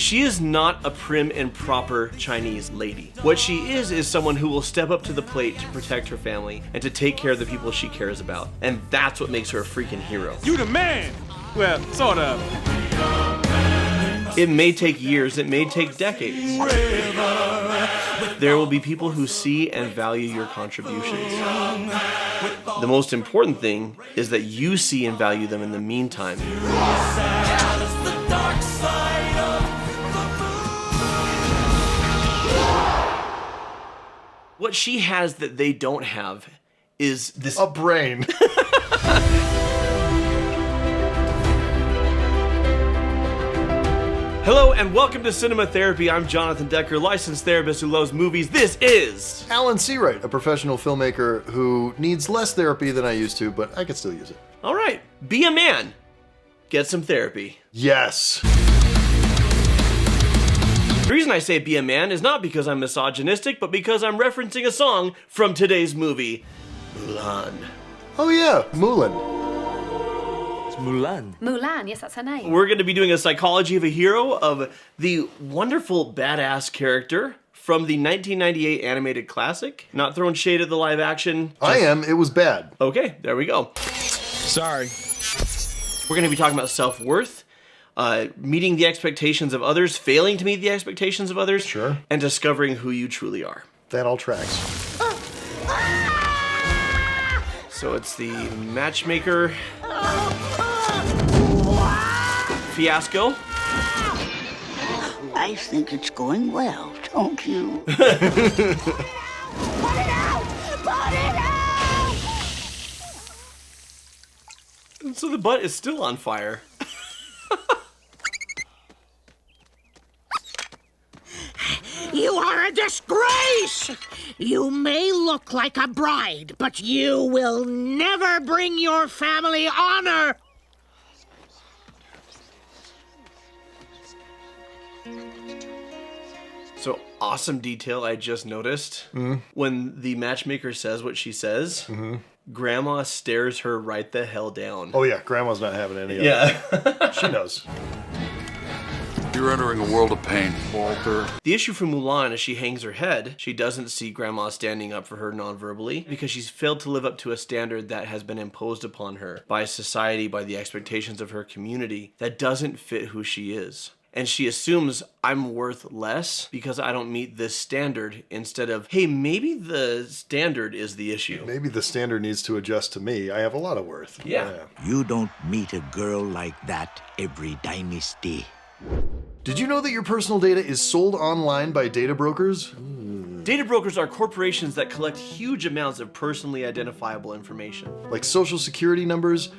She is not a prim and proper Chinese lady. What she is someone who will step up to the plate to protect her family and to take care of the people she cares about. And that's what makes her a freaking hero. You the man! Well, sort of. It may take years, it may take decades. There will be people who see and value your contributions. The most important thing is that you see and value them in the meantime. What she has that they don't have is this... a brain. Hello and welcome to Cinema Therapy. I'm Jonathan Decker, licensed therapist who loves movies. This is... Alan Seawright, a professional filmmaker who needs less therapy than I used to, but I could still use it. All right, be a man. Get some therapy. Yes. The reason I say be a man is not because I'm misogynistic, but because I'm referencing a song from today's movie, Mulan. Oh yeah, Mulan. Mulan. Mulan, yes, that's her name. We're going to be doing a psychology of a hero of the wonderful badass character from the 1998 animated classic. Not throwing shade at the live action. I am. It was bad. Okay, there we go. Sorry. We're going to be talking about self-worth, meeting the expectations of others, failing to meet the expectations of others, Sure. and discovering who you truly are. That all tracks. So it's the Matchmaker fiasco. I think it's going well, don't you? Put it out! Put it out! And so the butt is still on fire. You are a disgrace! You may look like a bride, but you will never bring your family honor! So awesome detail I just noticed. When the matchmaker says what she says, Grandma stares her right the hell down. Oh yeah, Grandma's not having any of it. Yeah. She knows. You're entering a world of pain, Walter. The issue for Mulan is she hangs her head. She doesn't see Grandma standing up for her non-verbally because she's failed to live up to a standard that has been imposed upon her by society, by the expectations of her community that doesn't fit who she is. And she assumes I'm worth less because I don't meet this standard instead of, hey, maybe the standard is the issue. Maybe the standard needs to adjust to me. I have a lot of worth. Yeah. You don't meet a girl like that every dynasty. Did you know that your personal data is sold online by data brokers? Data brokers are corporations that collect huge amounts of personally identifiable information. Like social security numbers,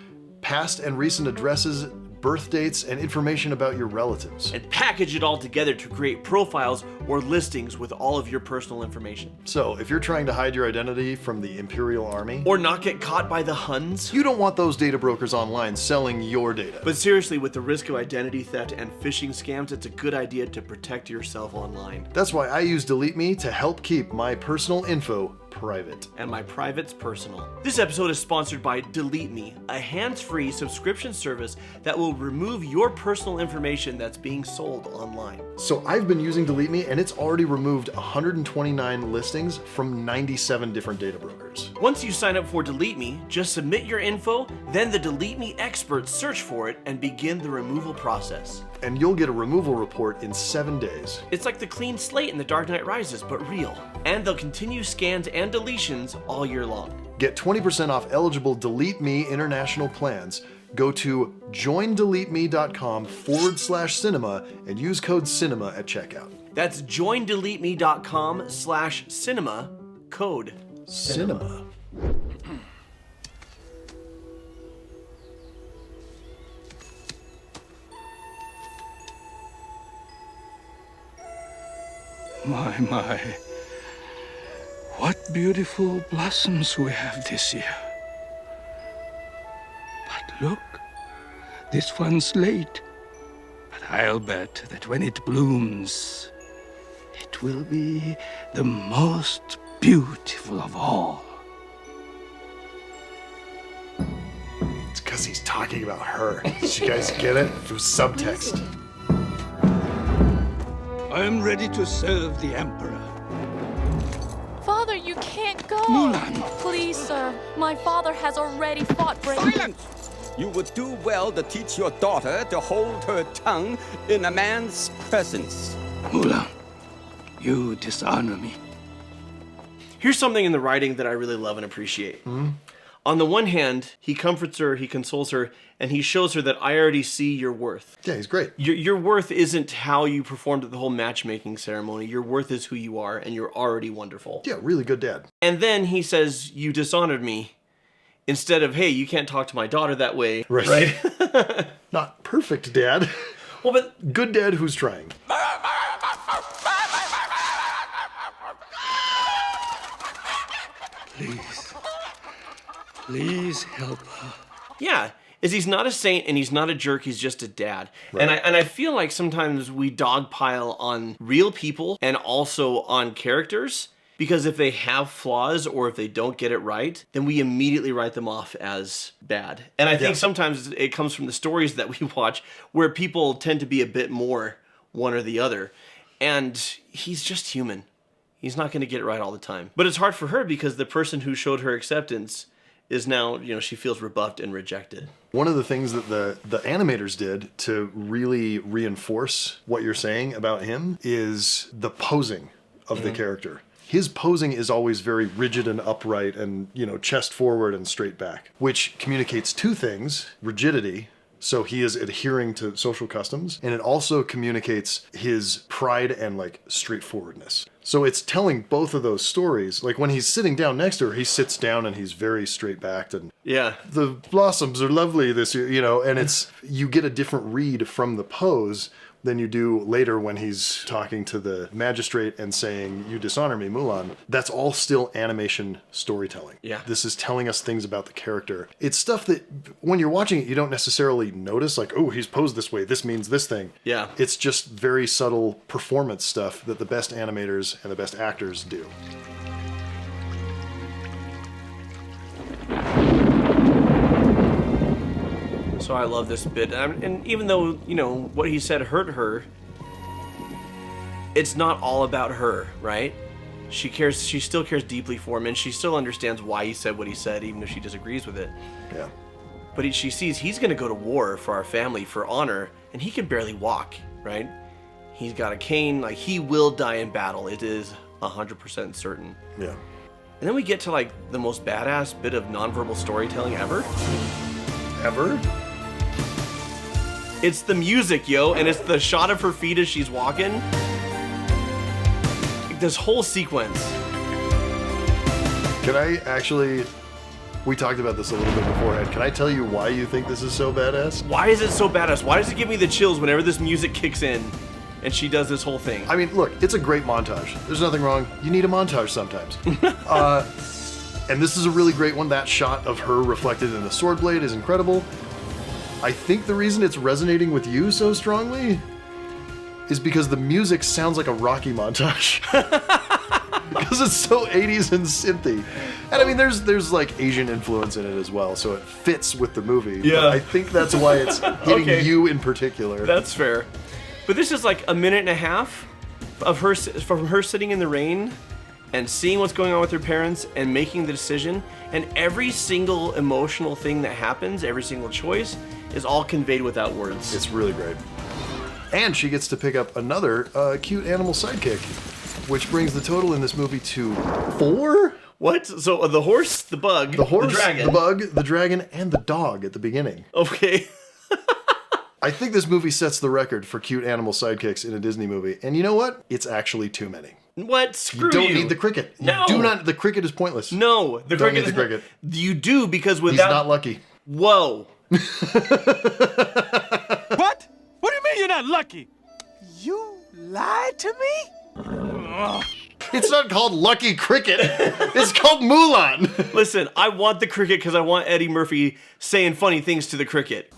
past and recent addresses, birth dates, and information about your relatives. And package it all together to create profiles or listings with all of your personal information. So, if you're trying to hide your identity from the Imperial Army, Or not get caught by the Huns. you don't want those data brokers online selling your data. But seriously, with the risk of identity theft and phishing scams, it's a good idea to protect yourself online. That's why I use Delete Me to help keep my personal info private. And my private's personal. This episode is sponsored by Delete Me, a hands-free subscription service that will remove your personal information that's being sold online. So I've been using Delete Me and it's already removed 129 listings from 97 different data brokers. Once you sign up for Delete Me, just submit your info, then the Delete Me experts search for it and begin the removal process. And you'll get a removal report in 7 days. It's like the clean slate in The Dark Knight Rises, but real. And they'll continue scans and deletions all year long. Get 20% off eligible Delete Me international plans. Go to joindeleteme.com/cinema and use code CINEMA at checkout. That's joindeleteme.com/cinema, code Cinema. My. What beautiful blossoms we have this year. But look, this one's late. But I'll bet that when it blooms, it will be the most beautiful of all. It's because he's talking about her. Did you guys get it? Through subtext. I'm ready to serve the Emperor. Father, you can't go. Mulan. Please, sir. My father has already fought bravely. Silence! You would do well to teach your daughter to hold her tongue in a man's presence. Mulan, you dishonor me. Here's something in the writing that I really love and appreciate. On the one hand, he comforts her, he consoles her, and he shows her that I already see your worth. Yeah, he's great. Your worth isn't how you performed at the whole matchmaking ceremony. Your worth is who you are, and you're already wonderful. Yeah, really good dad. And then he says, you dishonored me, instead of, hey, you can't talk to my daughter that way. Right. Not perfect dad. Well, but Good dad who's trying. Please help her. yeah, is he's not a saint and he's not a jerk, he's just a dad. Right. And I feel like sometimes we dogpile on real people and also on characters, because if they have flaws or if they don't get it right, then we immediately write them off as bad. And I think sometimes it comes from the stories that we watch where people tend to be a bit more one or the other. And he's just human. He's not going to get it right all the time. But it's hard for her because the person who showed her acceptance is now, she feels rebuffed and rejected. One of the things that the animators did to really reinforce what you're saying about him is the posing of the character. His posing is always very rigid and upright and, chest forward and straight back, which communicates two things: rigidity, so he is adhering to social customs, and it also communicates his pride and straightforwardness. So it's telling both of those stories. Like when he's sitting down next to her, he sits down and he's very straight backed and the blossoms are lovely this year, and it's, you get a different read from the pose than you do later when he's talking to the magistrate and saying, you dishonor me, Mulan. That's all still animation storytelling. Yeah. This is telling us things about the character. It's stuff that when you're watching it, you don't necessarily notice, like, oh, he's posed this way, this means this thing. Yeah. It's just very subtle performance stuff that the best animators and the best actors do. So I love this bit. And even though, what he said hurt her, it's not all about her, right? She still cares deeply for him, and she still understands why he said what he said, even if she disagrees with it. Yeah. But she sees he's going to go to war for our family, for honor, and he can barely walk, right? He's got a cane, he will die in battle. It is 100% certain. Yeah. And then we get to, the most badass bit of nonverbal storytelling ever. Ever? It's the music, yo, and it's the shot of her feet as she's walking. This whole sequence. Can I actually... We talked about this a little bit beforehand. Can I tell you why you think this is so badass? Why is it so badass? Why does it give me the chills whenever this music kicks in and she does this whole thing? I mean, look, it's a great montage. There's nothing wrong. You need a montage sometimes. And this is a really great one. That shot of her reflected in the sword blade is incredible. I think the reason it's resonating with you so strongly is because the music sounds like a Rocky montage. Because it's so 80s and synthy. And I mean, there's Asian influence in it as well, so it fits with the movie. Yeah. But I think that's why it's hitting you in particular. That's fair. But this is a minute and a half of her, from her sitting in the rain and seeing what's going on with her parents and making the decision, and every single emotional thing that happens, every single choice, is all conveyed without words. It's really great. And she gets to pick up another cute animal sidekick, which brings the total in this movie to 4? What? So the horse, the bug, The horse, the dragon. the bug, the dragon, and the dog at the beginning. Okay. I think this movie sets the record for cute animal sidekicks in a Disney movie. And you know what? It's actually too many. What? Screw You don't need the cricket. No. You do not. The cricket is pointless. No, the Don't cricket need the cricket. You do, because He's without... not lucky. Whoa. What? What do you mean you're not lucky? You lied to me? It's not called Lucky Cricket. It's called Mulan. Listen, I want the cricket because I want Eddie Murphy saying funny things to the cricket.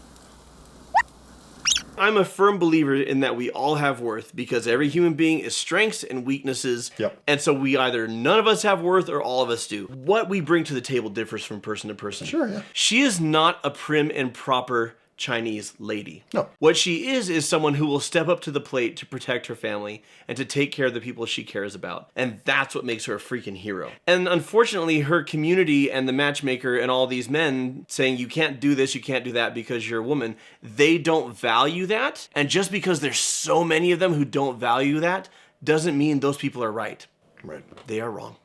I'm a firm believer in that we all have worth, because every human being is strengths and weaknesses. Yep. And so we either none of us have worth or all of us do. What we bring to the table differs from person to person. Sure, yeah. She is not a prim and proper Chinese lady. No. What she is someone who will step up to the plate to protect her family and to take care of the people she cares about. And that's what makes her a freaking hero. And unfortunately, her community and the matchmaker and all these men saying you can't do this, you can't do that because you're a woman, they don't value that. And just because there's so many of them who don't value that doesn't mean those people are right. Right. They are wrong.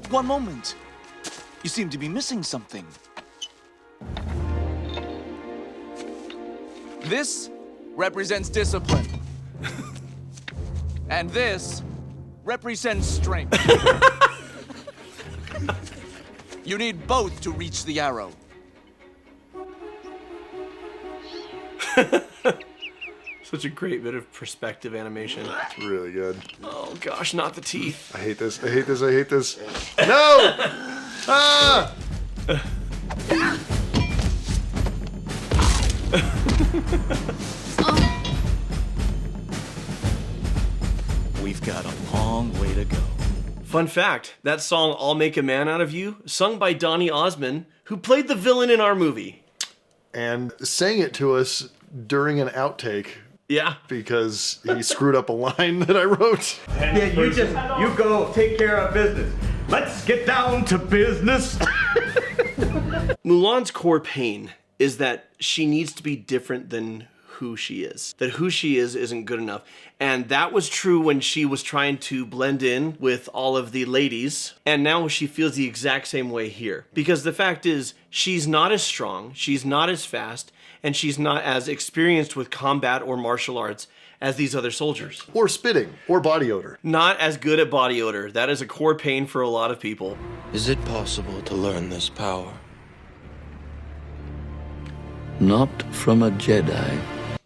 One moment. You seem to be missing something. This represents discipline. And this represents strength. You need both to reach the arrow. Such a great bit of perspective animation. It's really good. Oh gosh, not the teeth. I hate this. I hate this. I hate this. No! Ah! We've got a long way to go. Fun fact, that song I'll Make a Man Out of You, sung by Donny Osmond, who played the villain in our movie. And sang it to us during an outtake. Yeah. Because he screwed up a line that I wrote. Yeah, you go take care of business. Let's get down to business. Mulan's core pain is that she needs to be different than who she is. That who she is isn't good enough. And that was true when she was trying to blend in with all of the ladies. And now she feels the exact same way here. Because the fact is, she's not as strong, she's not as fast, and she's not as experienced with combat or martial arts as these other soldiers. Or spitting, or body odor. Not as good at body odor. That is a core pain for a lot of people. Is it possible to learn this power? Not from a Jedi.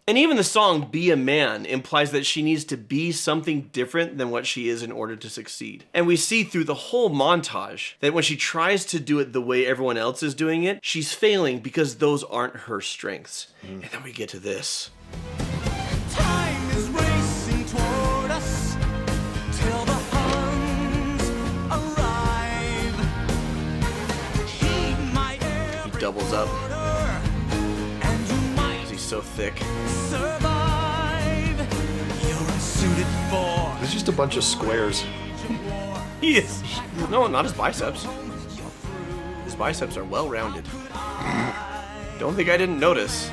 And even the song Be a Man implies that she needs to be something different than what she is in order to succeed. And we see through the whole montage that when she tries to do it the way everyone else is doing it, she's failing because those aren't her strengths. And then we get to this. Time is racing toward us till the Huns arrive. Heed my He doubles up. So thick. Survive. You're suited for. There's just a bunch of squares. He is. No, not his biceps. His biceps are well rounded. Don't think I didn't notice.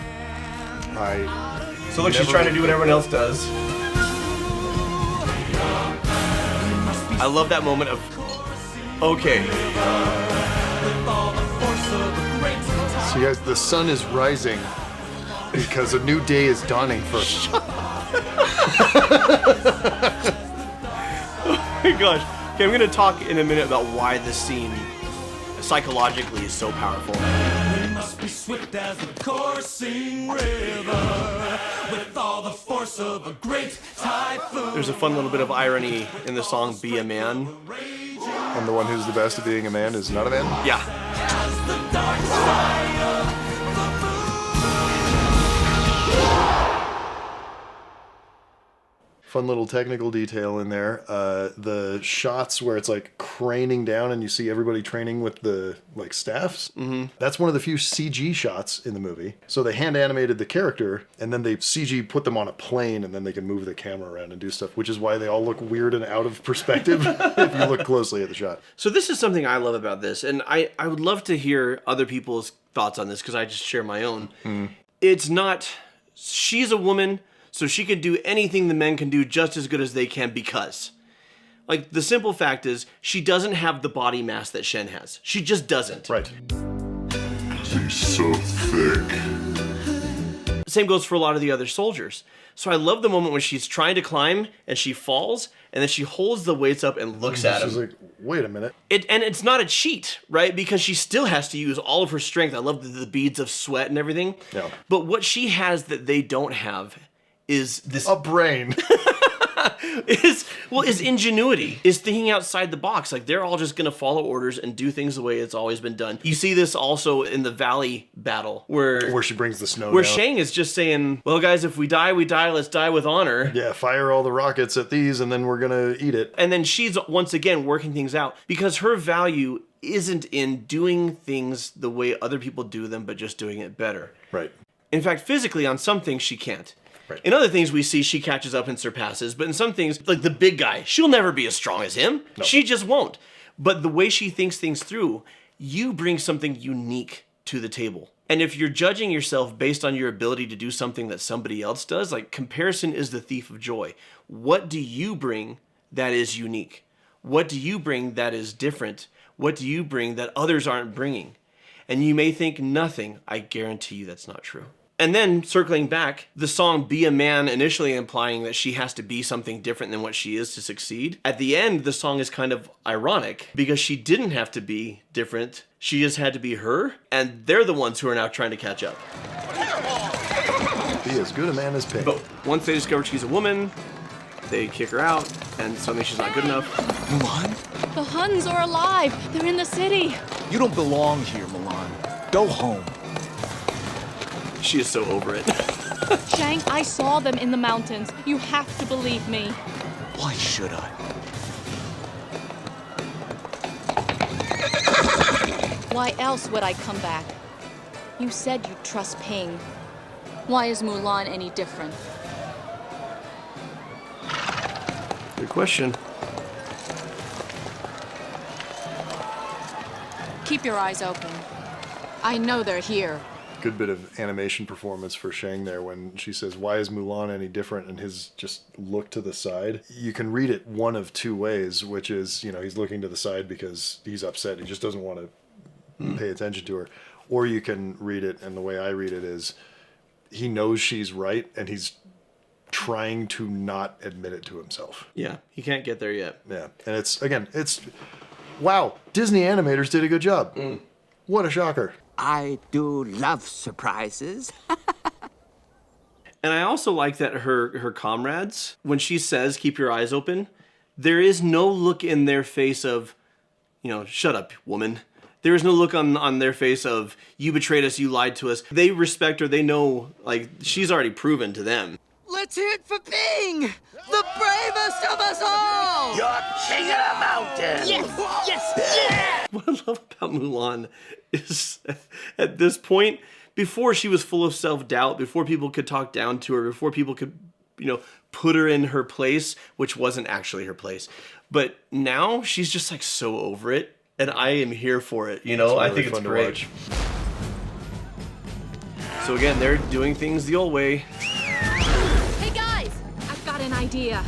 So look, she's trying to do what everyone else does. I love that moment of, okay. So guys, the sun is rising because a new day is dawning for us. Oh my gosh. Okay, I'm gonna talk in a minute about why this scene psychologically is so powerful. We must be swift as the coursing river with all the force of a great typhoon. There's a fun little bit of irony in the song Be a Man. And the one who's the best at being a man is not a man? Yeah. As the dark side of Fun little technical detail in there. The shots where it's like craning down and you see everybody training with the like staffs. Mm-hmm. That's one of the few CG shots in the movie. So they hand animated the character and then they CG put them on a plane and then they can move the camera around and do stuff, which is why they all look weird and out of perspective if you look closely at the shot. So this is something I love about this, and I would love to hear other people's thoughts on this because I just share my own. It's not, she's a woman, so she can do anything the men can do just as good as they can because. Like, the simple fact is, she doesn't have the body mass that Shen has. She just doesn't. Right. She's so thick. Same goes for a lot of the other soldiers. So I love the moment when she's trying to climb and she falls and then she holds the weights up and looks at him. She's like, wait a minute. And it's not a cheat, right? Because she still has to use all of her strength. I love the beads of sweat and everything. Yeah. But what she has that they don't have is this... A brain. is ingenuity, is thinking outside the box. Like, they're all just gonna follow orders and do things the way it's always been done. You see this also in the Valley battle where she brings the snow where down. Shang is just saying, well guys, if we die, we die, let's die with honor. Yeah, fire all the rockets at these and then we're gonna eat it. And then she's once again working things out because her value isn't in doing things the way other people do them, but just doing it better. Right. In fact, physically, on some things, she can't. Right. In other things we see, she catches up and surpasses. But in some things, like the big guy, she'll never be as strong as him. No. She just won't. But the way she thinks things through, you bring something unique to the table. And if you're judging yourself based on your ability to do something that somebody else does, like comparison is the thief of joy. What do you bring that is unique? What do you bring that is different? What do you bring that others aren't bringing? And you may think nothing. I guarantee you that's not true. And then, circling back, the song Be a Man initially implying that she has to be something different than what she is to succeed. At the end, the song is kind of ironic because she didn't have to be different. She just had to be her, and they're the ones who are now trying to catch up. Be as good a man as Pig. But once they discover she's a woman, they kick her out, and suddenly she's not good enough. Mulan? The Huns are alive. They're in the city. You don't belong here, Mulan. Go home. She is so over it. Shang, I saw them in the mountains. You have to believe me. Why should I? Why else would I come back? You said you'd trust Ping. Why is Mulan any different? Good question. Keep your eyes open. I know they're here. Good bit of animation performance for Shang there when she says, why is Mulan any different? And his just look to the side. You can read it one of two ways, which is, you know, he's looking to the side because he's upset. He just doesn't want to pay attention to her. Or you can read it, and the way I read it is he knows she's right and he's trying to not admit it to himself. Yeah, he can't get there yet. Yeah. And it's, again, it's, wow, Disney animators did a good job. What a shocker. I do love surprises. And I also like that her comrades, when she says, keep your eyes open, there is no look in their face of, you know, shut up, woman. There is no look on their face of, you betrayed us, you lied to us. They respect her, they know, like, she's already proven to them. Let's hear it for Ping, the bravest of us all! You're king of the mountain! Yes, yes, yeah! What I love about Mulan is, at this point, before she was full of self-doubt, before people could talk down to her, before people could, you know, put her in her place, which wasn't actually her place. But now she's just like so over it, and I am here for it, you know? It's really I think it's fun to great. watch. So again, they're doing things the old way. Hey guys, I've got an idea.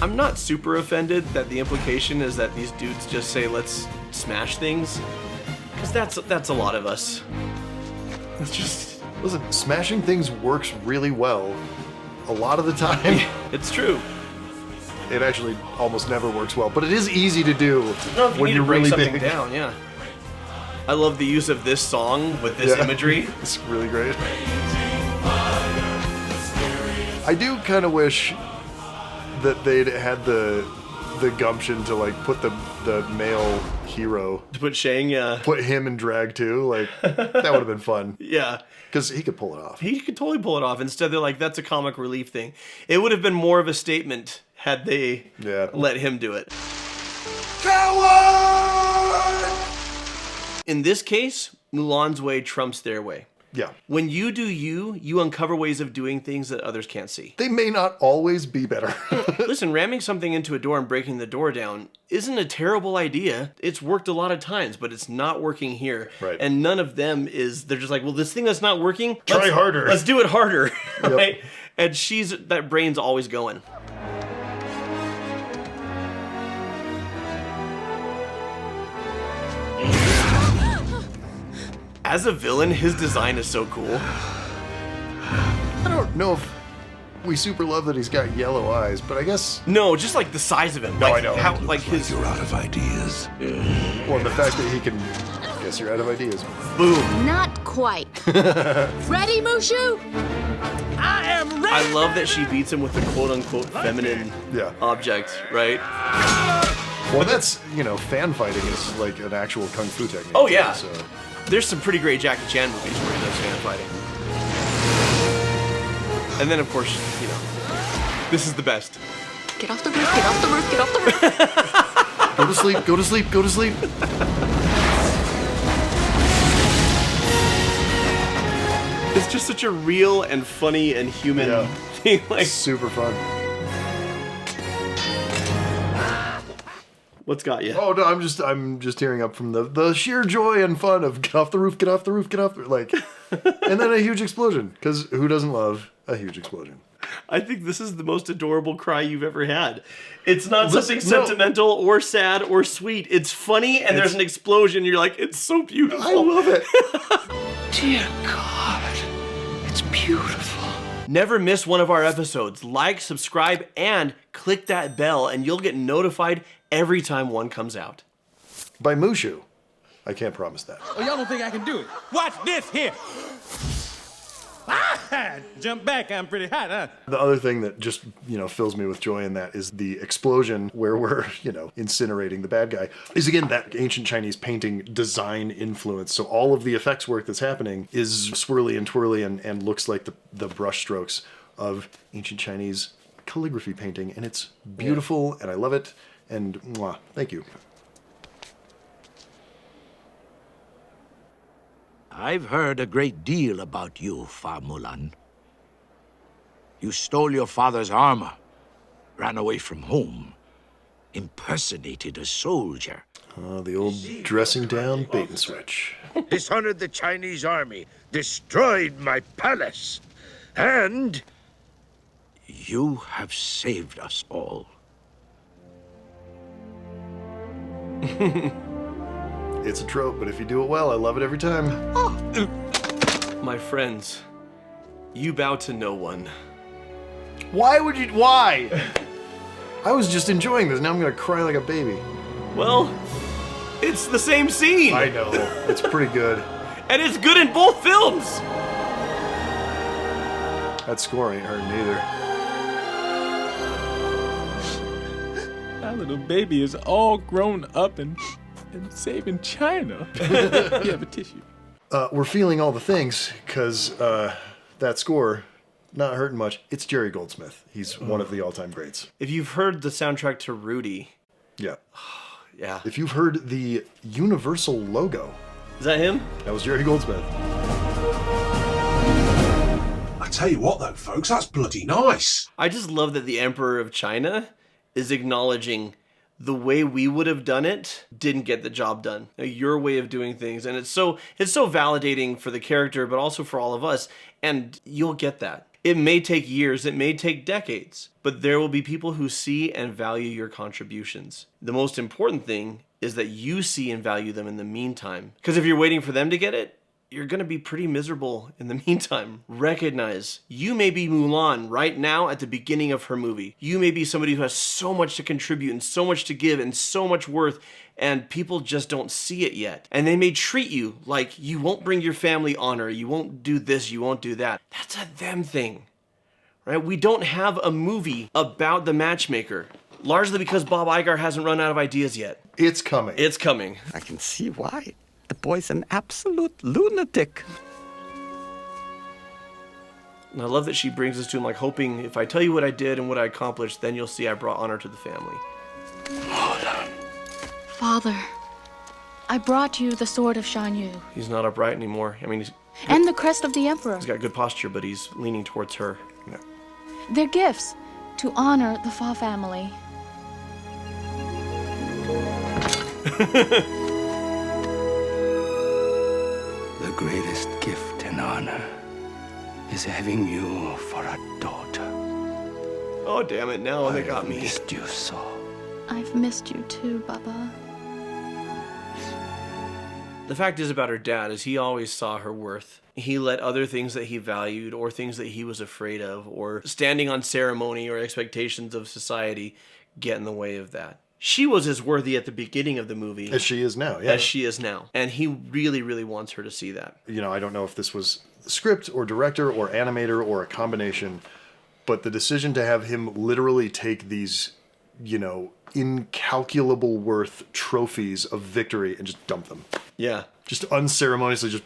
I'm not super offended that the implication is that these dudes just say, let's smash things. Because that's a lot of us. It's just... Listen, smashing things works really well a lot of the time. It's true. It actually almost never works well, but it is easy to do when you're really something big. down, yeah. I love the use of this song with this imagery. It's really great. I do kind of wish that they'd had the gumption to like put the male hero, to put Shang, put him in drag too. Like that would have been fun. Yeah, because he could pull it off. He could totally pull it off. Instead, they're like, that's a comic relief thing. It would have been more of a statement had they let him do it. Coward! In this case, Mulan's way trumps their way. Yeah. When you do you uncover ways of doing things that others can't see. They may not always be better. Listen, ramming something into a door and breaking the door down isn't a terrible idea. It's worked a lot of times, but it's not working here. Right. And none of them they're just like, well, this thing that's not working, try harder. Let's do it harder. Yep. Right? And that brain's always going. As a villain, his design is so cool. I don't know if we super love that he's got yellow eyes, but I guess... No, just like the size of him. No, like, I know. How, like his... You're out of ideas. Well, the fact that he can... Guess you're out of ideas. Boom. Not quite. Ready, Mushu? I am ready! I love that she beats him with the quote-unquote feminine object, right? Well, that's, you know, fan fighting is like an actual kung fu technique. Oh, yeah. So. There's some pretty great Jackie Chan movies where he does fan fighting. And then, of course, you know, this is the best. Get off the roof, get off the roof, get off the roof. Go to sleep, go to sleep, go to sleep. It's just such a real and funny and human thing. Like, super fun. What's got you? Oh no, I'm just tearing up from the sheer joy and fun of get off the roof, get off the roof, get off the like, and then a huge explosion. Because who doesn't love a huge explosion? I think this is the most adorable cry you've ever had. It's not something sentimental or sad or sweet. It's funny, and there's an explosion. You're like, it's so beautiful. I love it. Dear God, it's beautiful. Never miss one of our episodes. Like, subscribe, and click that bell, and you'll get notified every time one comes out. By Mushu. I can't promise that. Oh, y'all don't think I can do it? Watch this here. Ah! Jump back, I'm pretty hot, huh? The other thing that just, fills me with joy in that is the explosion where we're, incinerating the bad guy. Is again that ancient Chinese painting design influence. So all of the effects work that's happening is swirly and twirly and looks like the brush strokes of ancient Chinese calligraphy painting. And it's beautiful and I love it. And mwah, thank you. I've heard a great deal about you, Fa Mulan. You stole your father's armor, ran away from home, impersonated a soldier. The old dressing down bait and switch. Dishonored the Chinese army, destroyed my palace, and you have saved us all. It's a trope, but if you do it well, I love it every time. My friends, you bow to no one. Why would you? Why? I was just enjoying this. Now I'm gonna cry like a baby. Well, it's the same scene. I know. It's pretty good. And it's good in both films. That score ain't hurting either. That little baby is all grown up and saving China. You have a tissue. We're feeling all the things because that score, not hurting much. It's Jerry Goldsmith. He's one of the all-time greats. If you've heard the soundtrack to Rudy. Yeah. Yeah. If you've heard the Universal logo. Is that him? That was Jerry Goldsmith. I tell you what though, folks, that's bloody nice. I just love that the Emperor of China is acknowledging the way we would have done it didn't get the job done. Your way of doing things. And it's so validating for the character, but also for all of us. And you'll get that. It may take years, it may take decades, but there will be people who see and value your contributions. The most important thing is that you see and value them in the meantime. Because if you're waiting for them to get it, you're going to be pretty miserable in the meantime. Recognize you may be Mulan right now at the beginning of her movie. You may be somebody who has so much to contribute and so much to give and so much worth, and people just don't see it yet. And they may treat you like you won't bring your family honor, you won't do this, you won't do that. That's a them thing, right? We don't have a movie about the Matchmaker, largely because Bob Iger hasn't run out of ideas yet. It's coming. It's coming. I can see why. The boy's an absolute lunatic. And I love that she brings us to him like hoping if I tell you what I did and what I accomplished, then you'll see I brought honor to the family. Father, I brought you the sword of Shan Yu. He's not upright anymore. I mean, and the crest of the Emperor. He's got good posture, but he's leaning towards her. Yeah. They're gifts to honor the Fa family. the greatest gift and honor is having you for a daughter. Oh, damn it. Now they got me. I missed you so. I've missed you too, Baba. The fact is about her dad is he always saw her worth. He let other things that he valued or things that he was afraid of or standing on ceremony or expectations of society get in the way of that. She was as worthy at the beginning of the movie. As she is now, yeah. As she is now. And he really, really wants her to see that. You know, I don't know if this was script or director or animator or a combination, but the decision to have him literally take these, you know, incalculable worth trophies of victory and just dump them. Yeah. Just unceremoniously, just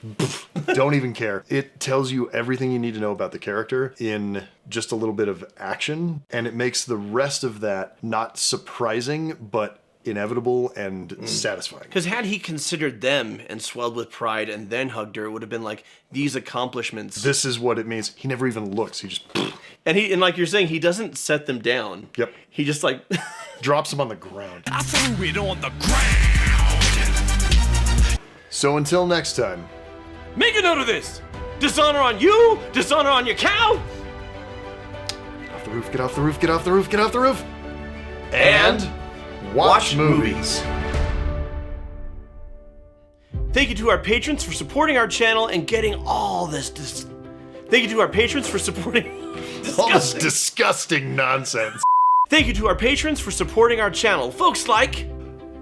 don't even care. It tells you everything you need to know about the character in just a little bit of action, and it makes the rest of that not surprising, but inevitable and satisfying. Because had he considered them and swelled with pride and then hugged her, it would have been like, these accomplishments. This is what it means. He never even looks. He just... And like you're saying, he doesn't set them down. Yep. He just like... drops them on the ground. I threw it on the ground. So until next time. Make a note of this. Dishonor on you. Dishonor on your cow. Get off the roof, get off the roof, get off the roof, get off the roof. And watch movies. Thank you to our patrons for supporting our channel and getting all this. Thank you to our patrons for supporting all this disgusting nonsense. Thank you to our patrons for supporting our channel. Folks like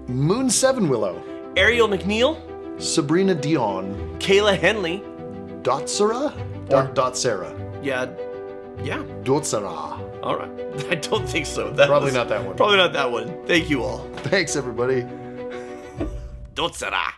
Moon Seven Willow, Ariel McNeil, Sabrina Dion, Kayla Henley, Dotsara or Dotsara. Yeah. Dotsara. All right. I don't think so. Probably not that one. Probably not that one. Thank you all. Thanks, everybody. Dotsara.